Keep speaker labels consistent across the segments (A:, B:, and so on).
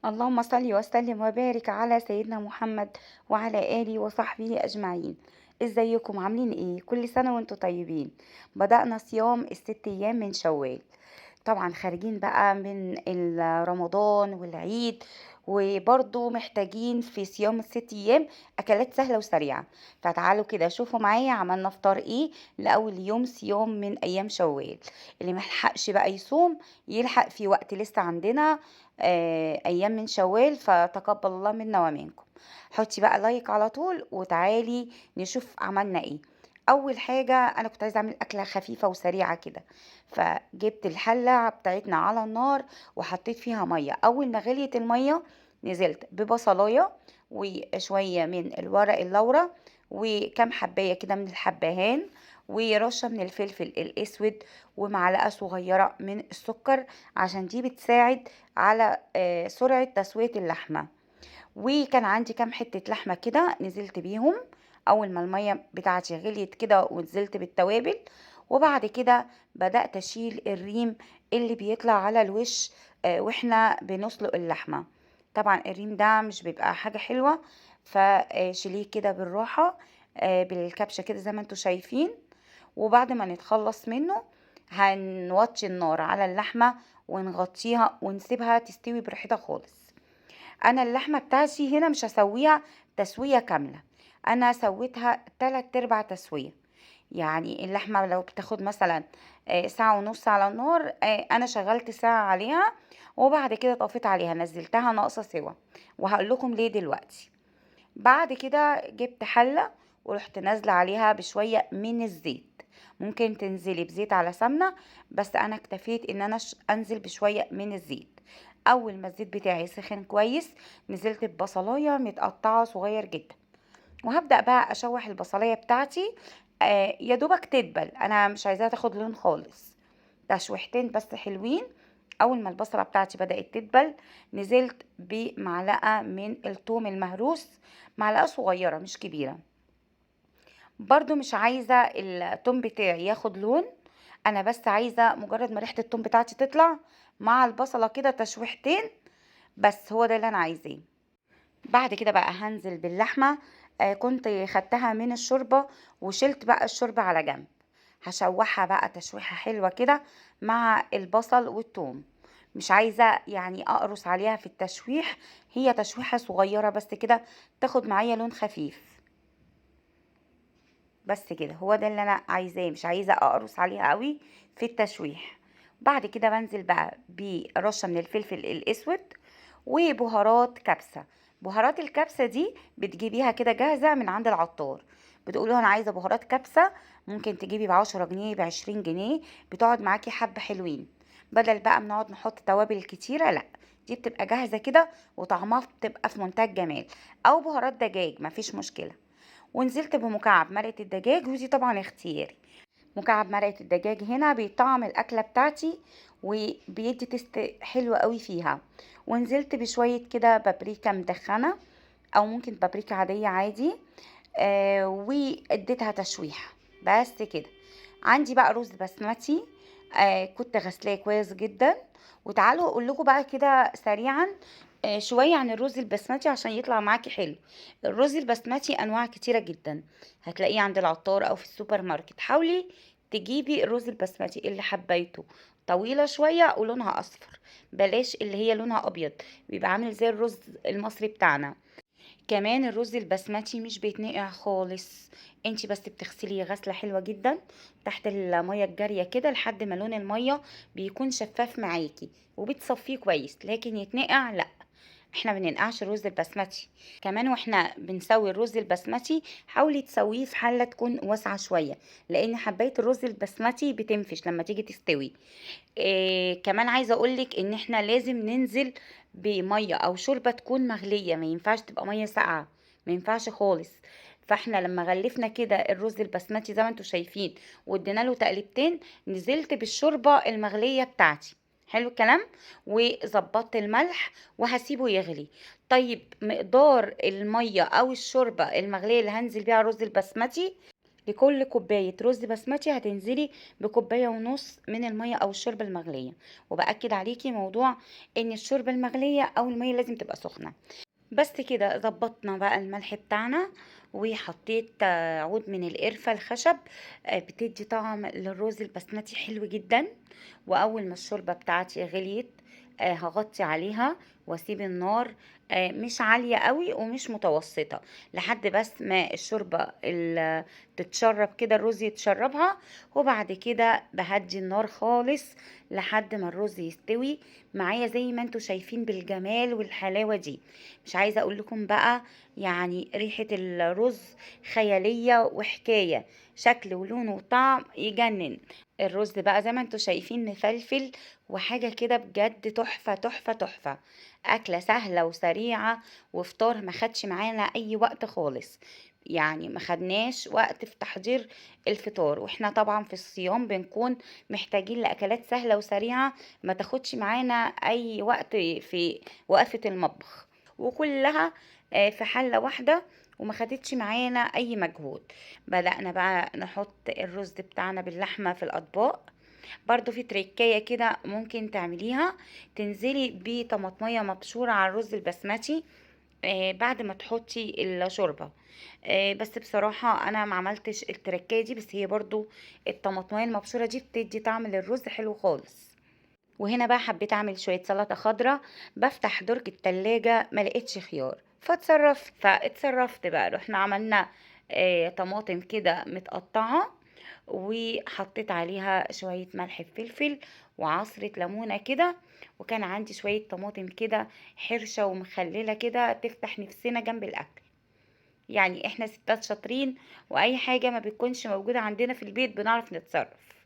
A: اللهم صل وسلم وبارك على سيدنا محمد وعلى آله وصحبه أجمعين. ازيكم عاملين ايه؟ كل سنة وانتم طيبين. بدأنا صيام الست أيام من شوال. طبعا خارجين بقى من رمضان والعيد، وبرضو محتاجين في صيام الست أيام أكلات سهلة وسريعة. فتعالوا كده شوفوا معايا عملنا فطار ايه لأول يوم صيام من أيام شوال. اللي ملحقش بقى يصوم يلحق في وقت لسه عندنا أيام من شوال، فتقبل الله منا ومنكم. حطي بقى لايك على طول وتعالي نشوف عملنا ايه. اول حاجة انا كنت عايزة اعمل اكلة خفيفة وسريعة كده، فجبت الحلة بتاعتنا على النار وحطيت فيها مية. اول ما غليت المية نزلت ببصلاية وشوية من الورق اللورا وكم حباية كده من الحبهان ورشة من الفلفل الاسود ومعلقة صغيرة من السكر، عشان دي بتساعد على سرعة تسوية اللحمة. وكان عندي كام حتة لحمة كده نزلت بيهم أول ما المية بتاعتي غليت كده، ونزلت بالتوابل. وبعد كده بدأت أشيل الريم اللي بيطلع على الوش واحنا بنسلق اللحمة. طبعا الريم ده مش بيبقى حاجة حلوة، فشيليه كده بالراحة بالكبشة كده زي ما انتوا شايفين. وبعد ما نتخلص منه هنوطي النار على اللحمة ونغطيها ونسيبها تستوي براحتها خالص. انا اللحمه بتاعتي هنا مش هسويها تسويه كامله، انا سويتها 3/4 تسويه. يعني اللحمه لو بتاخد مثلا ساعه ونص على النار، انا شغلت ساعه عليها وبعد كده طفيت عليها نزلتها ناقصه سوا، وهقول لكم ليه دلوقتي. بعد كده جبت حله ورحت نازله عليها بشويه من الزيت. ممكن تنزلي بزيت على سمنه، بس انا اكتفيت ان انا انزل بشويه من الزيت. اول ما الزيت بتاعي سخن كويس نزلت ببصلايه متقطعه صغير جدا، وهبدأ بقى اشوح البصلايه بتاعتي. يا دوبك تدبل، انا مش عايزاها تاخد لون خالص، تشويحتين بس حلوين. اول ما البصله بتاعتي بدأت تدبل نزلت بمعلقه من الثوم المهروس، معلقه صغيره مش كبيره. برضو مش عايزه الثوم بتاعي ياخد لون، انا بس عايزه مجرد ما ريحه الثوم بتاعتي تطلع مع البصله كده تشويحتين، بس هو ده اللي انا عايزاه. بعد كده بقى هنزل باللحمة. كنت خدتها من الشوربة وشلت بقى الشوربة على جنب. هشوحها بقى تشويحة حلوة كده مع البصل والثوم. مش عايزة يعني اقرص عليها في التشويح، هي تشويحة صغيرة بس كده تاخد معايا لون خفيف. بس كده هو ده اللي انا عايزاه، مش عايزة اقرص عليها قوي في التشويح. بعد كده بنزل بقى برشة من الفلفل الاسود وبهارات كبسة. بهارات الكبسة دي بتجيبيها كده جاهزة من عند العطار، بتقولي انا عايزة بهارات كبسة. ممكن تجيبي ب10 جنيه ب20 جنيه، بتقعد معاكي حبة حلوين. بدل بقى ما نقعد نحط توابل كتيرة، لا، دي بتبقى جاهزة كده وطعمها بتبقى في منتهى الجمال. او بهارات دجاج مفيش مشكلة. ونزلت بمكعب مرقة الدجاج، ودي طبعا اختياري. مكعب مرقة الدجاج هنا بيطعم الأكلة بتاعتي وبيدي تست حلو قوي فيها. ونزلت بشوية كده بابريكا مدخنة أو ممكن بابريكا عادية عادي. واديتها تشويح بس كده. عندي بقى رز بسمتي، كنت غسلاه كويس جدا. وتعالوا اقول لكم بقى كده سريعا شوية عن الرز البسمتي عشان يطلع معاكي حلو. الرز البسمتي انواع كتيرة جدا، هتلاقيه عند العطار او في السوبر ماركت. حاولي تجيبي الرز البسمتي اللي حبيته طويلة شوية ولونها اصفر، بلاش اللي هي لونها ابيض، بيبقى عامل زي الرز المصري بتاعنا. كمان الرز البسمتي مش بيتنقع خالص، انتي بس بتغسليه غسلة حلوة جدا تحت المية الجارية كده لحد ما لون المية بيكون شفاف معاكي، وبتصفيه كويس. لكن يتنقع لا، احنا بننقعش الرز البسمتي. كمان واحنا بنسوي الرز البسمتي حاولي تسويه في حلة تكون واسعة شوية، لان حباية الرز البسمتي بتنفش لما تيجي تستوي. كمان عايزه اقولك ان احنا لازم ننزل بميه او شوربه تكون مغليه، ما ينفعش تبقى ميه ساقعه، ما ينفعش خالص. فاحنا لما غلفنا كده الرز البسمتي زي ما انتوا شايفين وادينا له تقليبتين، نزلت بالشوربه المغليه بتاعتي. حلو الكلام. وظبطت الملح وهسيبه يغلي. طيب مقدار الميه او الشوربه المغليه اللي هنزل بيها الرز البسمتي لكل كوباية رز بسمتي هتنزلي بكوباية ونص من المية أو الشوربة المغلية. وبأكد عليكي موضوع إن الشوربة المغلية أو المية لازم تبقى سخنة. بس كده ظبطنا بقى الملح بتاعنا، وحطيت عود من القرفة الخشب، بتدي طعم للرز البسمتي حلو جدا. واول ما الشوربة بتاعتي غليت هغطي عليها واسيب النار مش عالية قوي ومش متوسطة، لحد بس ما الشوربة تتشرب كده، الرز يتشربها. وبعد كده بهدي النار خالص لحد ما الرز يستوي معايا زي ما انتوا شايفين بالجمال والحلاوة دي. مش عايزة اقول لكم بقى، يعني ريحة الرز خيالية وحكاية، شكل ولون وطعم يجنن. الرز بقى زي ما انتوا شايفين مفلفل، وحاجة كده بجد تحفة تحفة تحفة. أكلة سهلة وسريعة، وفطار ما خدش معانا أي وقت خالص. يعني ما خدناش وقت في تحضير الفطار، واحنا طبعا في الصيام بنكون محتاجين لأكلات سهلة وسريعة ما تاخدش معانا أي وقت في وقفة المطبخ، وكلها في حلة واحدة، وما خدتش معانا أي مجهود. بدأنا بقى نحط الرز بتاعنا باللحمة في الأطباق. برضو في تريكاية كده ممكن تعمليها، تنزلي بطماطمية مبشورة على الرز البسمتي بعد ما تحطي الشوربة. بس بصراحة انا ما عملتش التركية دي، بس هي برضو الطماطمية المبشورة دي بتدي طعم للرز حلو خالص. وهنا بقى حبيت اعمل شوية سلطة خضراء، بفتح درج التلاجة ما لقيتش خيار، فاتصرفت بقى، رحنا عملنا طماطم كده متقطعة، وحطيت عليها شوية ملح فلفل وعصرة ليمونة كده. وكان عندي شوية طماطم كده حرشة ومخللة كده تفتح نفسنا جنب الأكل. يعني احنا ستات شاطرين، وأي حاجة ما بتكونش موجودة عندنا في البيت بنعرف نتصرف.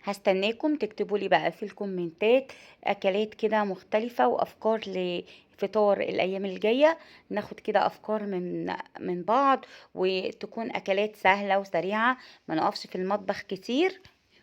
A: هستناكم تكتبوا لي بقى في الكومنتات اكلات كده مختلفة وافكار لفطار الايام الجاية، ناخد كده افكار من بعض، وتكون اكلات سهلة وسريعة، ما نقفش في المطبخ كتير.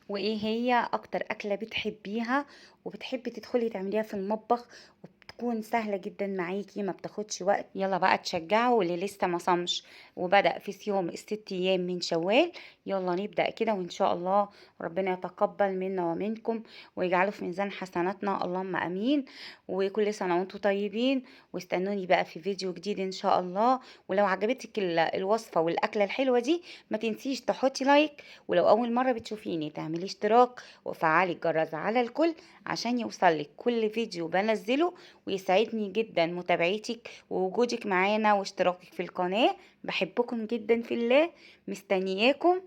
A: وايه هي اكتر اكلة بتحبيها وبتحبي تدخلي تعمليها في المطبخ، وبتكون سهلة جدا معاكي ما بتاخدش وقت؟ يلا بقى تشجعوا اللي لسه ما صامش وبدأ في صيام الست ايام من شوال. يلا نبدأ كده، وان شاء الله ربنا يتقبل منا ومنكم ويجعله في ميزان حسناتنا، اللهم امين. وكل سنة وانتم طيبين، واستنوني بقى في فيديو جديد ان شاء الله. ولو عجبتك الوصفة والاكلة الحلوة دي، ما تنسيش تحطي لايك، ولو اول مرة بتشوفيني تعملي اشتراك وفعلي الجرس على الكل عشان يوصلك كل فيديو بنزله. ويسعدني جدا متابعتك ووجودك معانا واشتراكك في القناة. بحبكم جدا في الله، مستنياكم.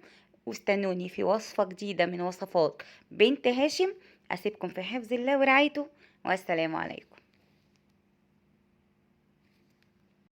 A: واستنوني في وصفة جديدة من وصفات بنت هاشم. أسيبكم في حفظ الله ورعايته، والسلام عليكم.